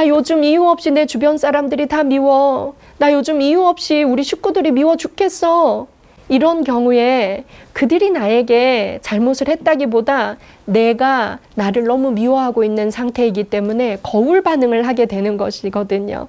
나 요즘 이유 없이 내 주변 사람들이 다 미워. 나 요즘 이유 없이 우리 식구들이 미워 죽겠어. 이런 경우에 그들이 나에게 잘못을 했다기보다 내가 나를 너무 미워하고 있는 상태이기 때문에 거울 반응을 하게 되는 것이거든요.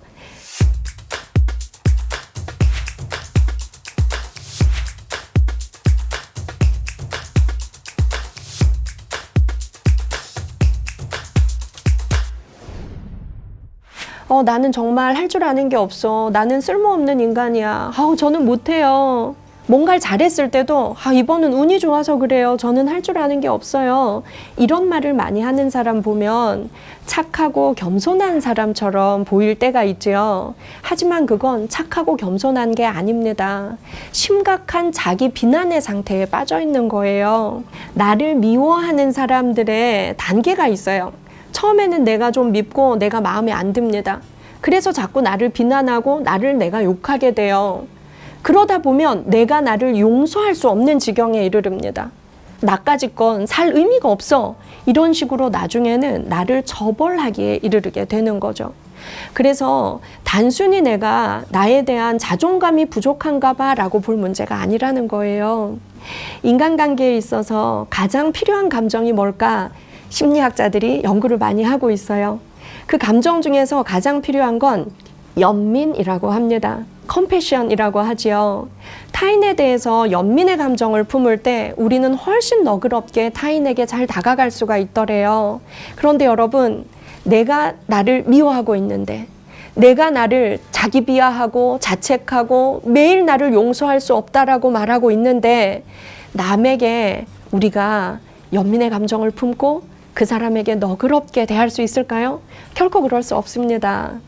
나는 정말 할 줄 아는 게 없어. 나는 쓸모없는 인간이야. 저는 못해요. 뭔가를 잘했을 때도 이번은 운이 좋아서 그래요. 저는 할 줄 아는 게 없어요. 이런 말을 많이 하는 사람 보면 착하고 겸손한 사람처럼 보일 때가 있죠. 하지만 그건 착하고 겸손한 게 아닙니다. 심각한 자기 비난의 상태에 빠져 있는 거예요. 나를 미워하는 사람들의 단계가 있어요. 처음에는 내가 좀 밉고 내가 마음에 안 듭니다. 그래서 자꾸 나를 비난하고 나를 내가 욕하게 돼요. 그러다 보면 내가 나를 용서할 수 없는 지경에 이르릅니다. 나까지 건 살 의미가 없어. 이런 식으로 나중에는 나를 처벌하기에 이르게 되는 거죠. 그래서 단순히 내가 나에 대한 자존감이 부족한가 봐 라고 볼 문제가 아니라는 거예요. 인간관계에 있어서 가장 필요한 감정이 뭘까? 심리학자들이 연구를 많이 하고 있어요. 그 감정 중에서 가장 필요한 건 연민이라고 합니다. 컴패션이라고 하지요. 타인에 대해서 연민의 감정을 품을 때 우리는 훨씬 너그럽게 타인에게 잘 다가갈 수가 있더래요. 그런데 여러분, 내가 나를 미워하고 있는데, 내가 나를 자기 비하하고 자책하고 매일 나를 용서할 수 없다라고 말하고 있는데 남에게 우리가 연민의 감정을 품고 그 사람에게 너그럽게 대할 수 있을까요? 결코 그럴 수 없습니다.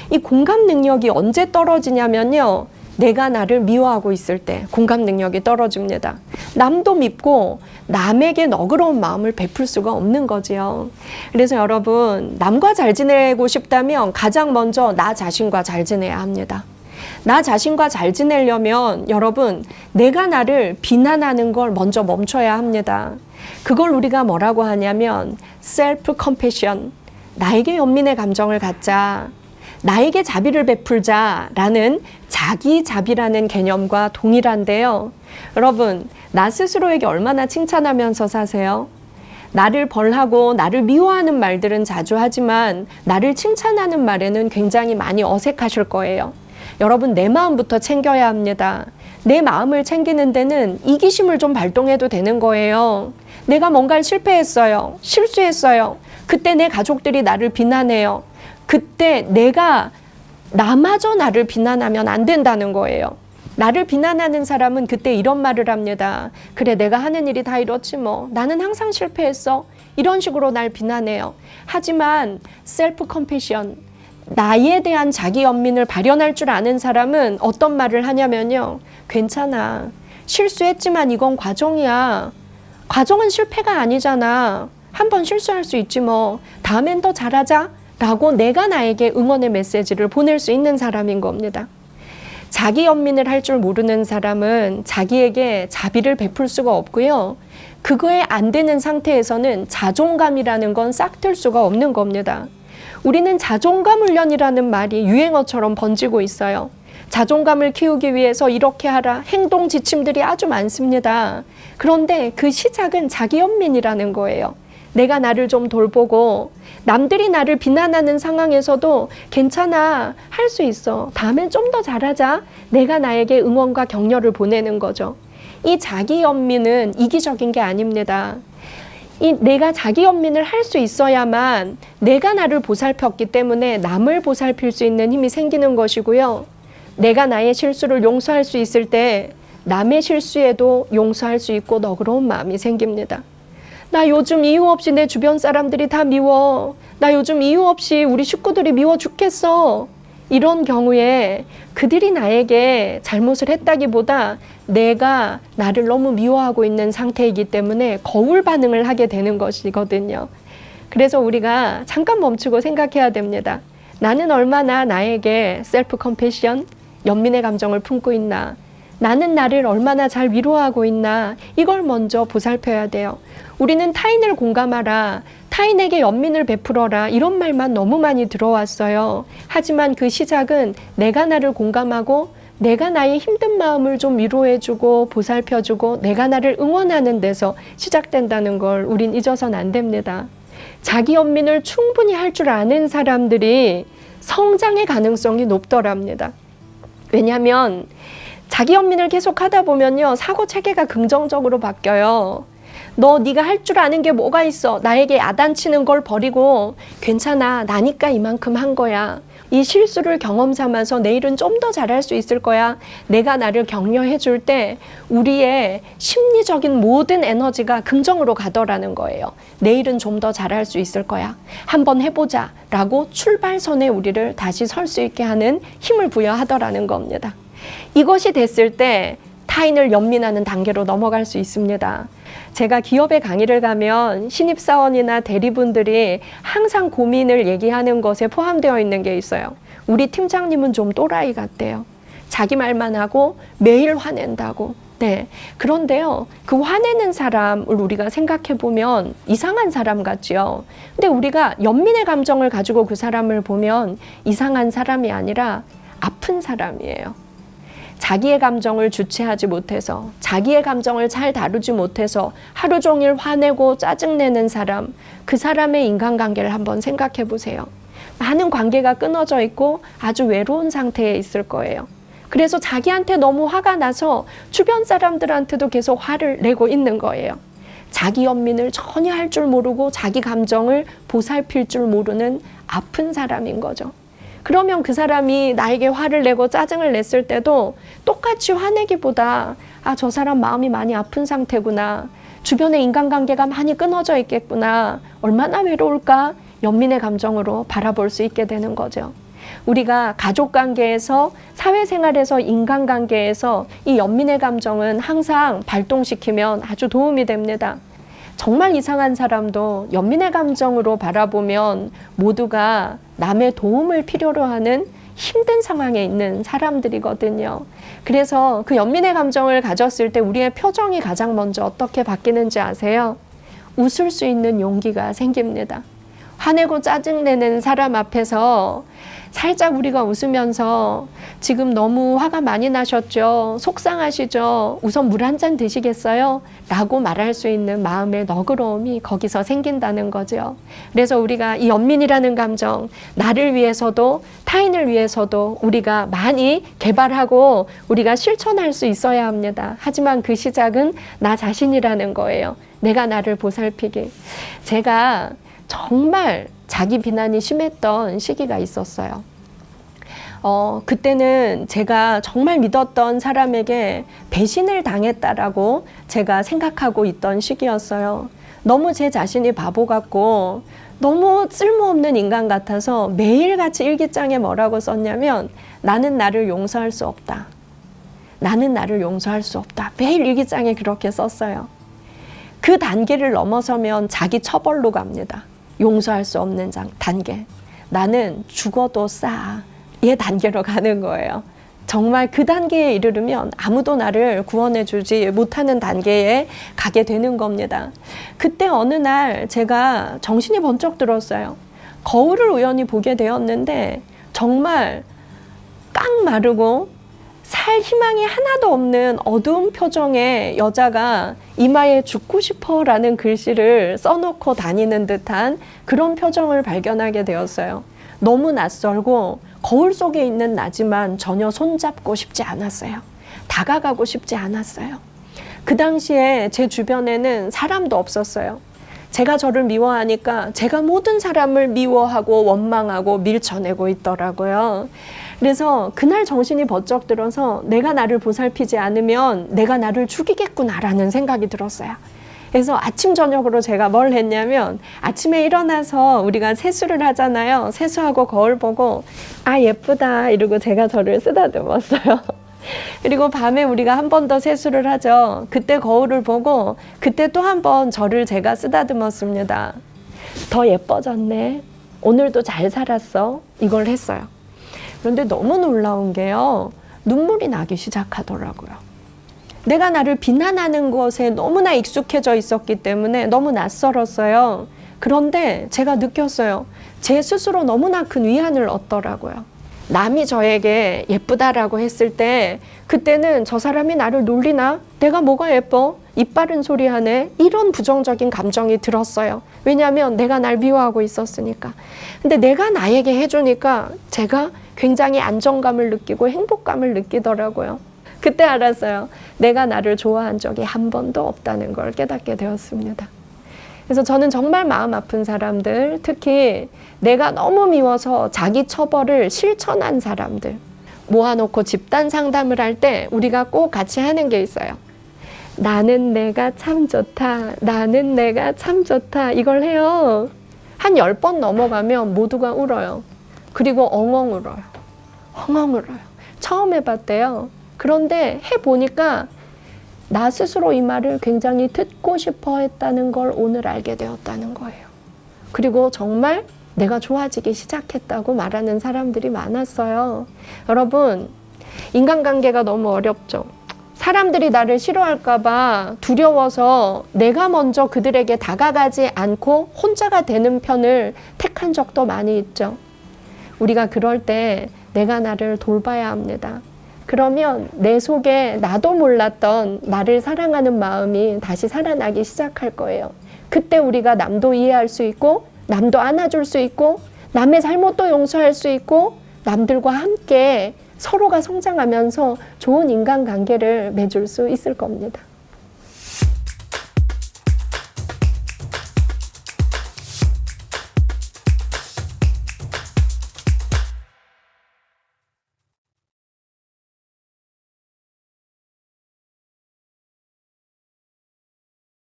이 공감 능력이 언제 떨어지냐면요. 내가 나를 미워하고 있을 때 공감 능력이 떨어집니다. 남도 밉고 남에게 너그러운 마음을 베풀 수가 없는 거지요. 그래서 여러분, 남과 잘 지내고 싶다면 가장 먼저 나 자신과 잘 지내야 합니다. 나 자신과 잘 지내려면 여러분, 내가 나를 비난하는 걸 먼저 멈춰야 합니다. 그걸 우리가 뭐라고 하냐면 셀프 컴패션, 나에게 연민의 감정을 갖자, 나에게 자비를 베풀자라는 자기 자비라는 개념과 동일한데요. 여러분, 나 스스로에게 얼마나 칭찬하면서 사세요? 나를 벌하고 나를 미워하는 말들은 자주 하지만 나를 칭찬하는 말에는 굉장히 많이 어색하실 거예요. 여러분, 내 마음부터 챙겨야 합니다. 내 마음을 챙기는 데는 이기심을 좀 발동해도 되는 거예요. 내가 뭔가를 실패했어요. 실수했어요. 그때 내 가족들이 나를 비난해요. 그때 나마저 나를 비난하면 안 된다는 거예요. 나를 비난하는 사람은 그때 이런 말을 합니다. 그래, 내가 하는 일이 다 이렇지 뭐. 나는 항상 실패했어. 이런 식으로 날 비난해요. 하지만 셀프 컴패션, 나에 대한 자기 연민을 발현할 줄 아는 사람은 어떤 말을 하냐면요. 괜찮아. 실수했지만 이건 과정이야. 과정은 실패가 아니잖아. 한번 실수할 수 있지 뭐. 다음엔 더 잘하자. 라고 내가 나에게 응원의 메시지를 보낼 수 있는 사람인 겁니다. 자기 연민을 할 줄 모르는 사람은 자기에게 자비를 베풀 수가 없고요. 그거에 안 되는 상태에서는 자존감이라는 건 싹틀 수가 없는 겁니다. 우리는 자존감 훈련이라는 말이 유행어처럼 번지고 있어요. 자존감을 키우기 위해서 이렇게 하라, 행동 지침들이 아주 많습니다. 그런데 그 시작은 자기 연민이라는 거예요. 내가 나를 좀 돌보고 남들이 나를 비난하는 상황에서도 괜찮아, 할 수 있어, 다음엔 좀 더 잘하자, 내가 나에게 응원과 격려를 보내는 거죠. 이 자기 연민은 이기적인 게 아닙니다. 내가 자기 연민을 할 수 있어야만 내가 나를 보살폈기 때문에 남을 보살필 수 있는 힘이 생기는 것이고요. 내가 나의 실수를 용서할 수 있을 때 남의 실수에도 용서할 수 있고 너그러운 마음이 생깁니다. 나 요즘 이유 없이 내 주변 사람들이 다 미워. 나 요즘 이유 없이 우리 식구들이 미워 죽겠어. 이런 경우에 그들이 나에게 잘못을 했다기보다 내가 나를 너무 미워하고 있는 상태이기 때문에 거울 반응을 하게 되는 것이거든요. 그래서 우리가 잠깐 멈추고 생각해야 됩니다. 나는 얼마나 나에게 셀프 컴패션, 연민의 감정을 품고 있나? 나는 나를 얼마나 잘 위로하고 있나? 이걸 먼저 보살펴야 돼요. 우리는 타인을 공감하라, 타인에게 연민을 베풀어라 이런 말만 너무 많이 들어왔어요. 하지만 그 시작은 내가 나를 공감하고 내가 나의 힘든 마음을 좀 위로해주고 보살펴주고 내가 나를 응원하는 데서 시작된다는 걸 우린 잊어서는 안 됩니다. 자기 연민을 충분히 할 줄 아는 사람들이 성장의 가능성이 높더랍니다. 왜냐하면 자기 연민을 계속 하다 보면요, 사고 체계가 긍정적으로 바뀌어요. 네가 할 줄 아는 게 뭐가 있어? 나에게 야단치는 걸 버리고 괜찮아, 나니까 이만큼 한 거야. 이 실수를 경험 삼아서 내일은 좀 더 잘할 수 있을 거야. 내가 나를 격려해 줄 때 우리의 심리적인 모든 에너지가 긍정으로 가더라는 거예요. 내일은 좀 더 잘할 수 있을 거야. 한번 해보자 라고 출발선에 우리를 다시 설 수 있게 하는 힘을 부여하더라는 겁니다. 이것이 됐을 때 타인을 연민하는 단계로 넘어갈 수 있습니다. 제가 기업에 강의를 가면 신입사원이나 대리분들이 항상 고민을 얘기하는 것에 포함되어 있는 게 있어요. 우리 팀장님은 좀 또라이 같대요. 자기 말만 하고 매일 화낸다고. 네. 그런데요, 그 화내는 사람을 우리가 생각해 보면 이상한 사람 같지요. 근데 우리가 연민의 감정을 가지고 그 사람을 보면 이상한 사람이 아니라 아픈 사람이에요. 자기의 감정을 주체하지 못해서, 자기의 감정을 잘 다루지 못해서 하루 종일 화내고 짜증내는 사람, 그 사람의 인간관계를 한번 생각해 보세요. 많은 관계가 끊어져 있고 아주 외로운 상태에 있을 거예요. 그래서 자기한테 너무 화가 나서 주변 사람들한테도 계속 화를 내고 있는 거예요. 자기 연민을 전혀 할 줄 모르고 자기 감정을 보살필 줄 모르는 아픈 사람인 거죠. 그러면 그 사람이 나에게 화를 내고 짜증을 냈을 때도 똑같이 화내기보다 저 사람 마음이 많이 아픈 상태구나. 주변의 인간관계가 많이 끊어져 있겠구나. 얼마나 외로울까? 연민의 감정으로 바라볼 수 있게 되는 거죠. 우리가 가족관계에서, 사회생활에서, 인간관계에서 이 연민의 감정은 항상 발동시키면 아주 도움이 됩니다. 정말 이상한 사람도 연민의 감정으로 바라보면 모두가 남의 도움을 필요로 하는 힘든 상황에 있는 사람들이거든요. 그래서 그 연민의 감정을 가졌을 때 우리의 표정이 가장 먼저 어떻게 바뀌는지 아세요? 웃을 수 있는 용기가 생깁니다. 화내고 짜증내는 사람 앞에서 살짝 우리가 웃으면서 지금 너무 화가 많이 나셨죠? 속상하시죠? 우선 물 한 잔 드시겠어요? 라고 말할 수 있는 마음의 너그러움이 거기서 생긴다는 거죠. 그래서 우리가 이 연민이라는 감정, 나를 위해서도 타인을 위해서도 우리가 많이 개발하고 우리가 실천할 수 있어야 합니다. 하지만 그 시작은 나 자신이라는 거예요. 내가 나를 보살피기. 제가 정말 자기 비난이 심했던 시기가 있었어요. 그때는 제가 정말 믿었던 사람에게 배신을 당했다라고 제가 생각하고 있던 시기였어요. 너무 제 자신이 바보 같고 너무 쓸모없는 인간 같아서 매일같이 일기장에 뭐라고 썼냐면 나는 나를 용서할 수 없다. 나는 나를 용서할 수 없다. 매일 일기장에 그렇게 썼어요. 그 단계를 넘어서면 자기 처벌로 갑니다. 용서할 수 없는 단계. 나는 죽어도 싸. 이 단계로 가는 거예요. 정말 그 단계에 이르르면 아무도 나를 구원해주지 못하는 단계에 가게 되는 겁니다. 그때 어느 날 제가 정신이 번쩍 들었어요. 거울을 우연히 보게 되었는데 정말 깡 마르고 살 희망이 하나도 없는 어두운 표정의 여자가 이마에 죽고 싶어 라는 글씨를 써놓고 다니는 듯한 그런 표정을 발견하게 되었어요. 너무 낯설고 거울 속에 있는 나지만 전혀 손잡고 싶지 않았어요. 다가가고 싶지 않았어요. 그 당시에 제 주변에는 사람도 없었어요. 제가 저를 미워하니까 제가 모든 사람을 미워하고 원망하고 밀쳐내고 있더라고요. 그래서 그날 정신이 번쩍 들어서 내가 나를 보살피지 않으면 내가 나를 죽이겠구나라는 생각이 들었어요. 그래서 아침 저녁으로 제가 뭘 했냐면 아침에 일어나서 우리가 세수를 하잖아요. 세수하고 거울 보고 예쁘다 이러고 제가 저를 쓰다듬었어요. 그리고 밤에 우리가 한 번 더 세수를 하죠. 그때 거울을 보고 그때 또 한 번 저를 제가 쓰다듬었습니다. 더 예뻐졌네. 오늘도 잘 살았어. 이걸 했어요. 그런데 너무 놀라운 게요. 눈물이 나기 시작하더라고요. 내가 나를 비난하는 것에 너무나 익숙해져 있었기 때문에 너무 낯설었어요. 그런데 제가 느꼈어요. 제 스스로 너무나 큰 위안을 얻더라고요. 남이 저에게 예쁘다라고 했을 때 그때는 저 사람이 나를 놀리나? 내가 뭐가 예뻐? 입 바른 소리 하네? 이런 부정적인 감정이 들었어요. 왜냐하면 내가 날 미워하고 있었으니까. 근데 내가 나에게 해주니까 제가 굉장히 안정감을 느끼고 행복감을 느끼더라고요. 그때 알았어요. 내가 나를 좋아한 적이 한 번도 없다는 걸 깨닫게 되었습니다. 그래서 저는 정말 마음 아픈 사람들, 특히 내가 너무 미워서 자기 처벌을 실천한 사람들, 모아놓고 집단 상담을 할 때 우리가 꼭 같이 하는 게 있어요. 나는 내가 참 좋다. 나는 내가 참 좋다. 이걸 해요. 한 10번 넘어가면 모두가 울어요. 그리고 엉엉 울어요. 엉엉 울어요. 처음 해봤대요. 그런데 해보니까 나 스스로 이 말을 굉장히 듣고 싶어 했다는 걸 오늘 알게 되었다는 거예요. 그리고 정말 내가 좋아지기 시작했다고 말하는 사람들이 많았어요. 여러분, 인간관계가 너무 어렵죠. 사람들이 나를 싫어할까봐 두려워서 내가 먼저 그들에게 다가가지 않고 혼자가 되는 편을 택한 적도 많이 있죠. 우리가 그럴 때 내가 나를 돌봐야 합니다. 그러면 내 속에 나도 몰랐던 나를 사랑하는 마음이 다시 살아나기 시작할 거예요. 그때 우리가 남도 이해할 수 있고 남도 안아줄 수 있고 남의 잘못도 용서할 수 있고 남들과 함께 서로가 성장하면서 좋은 인간관계를 맺을 수 있을 겁니다.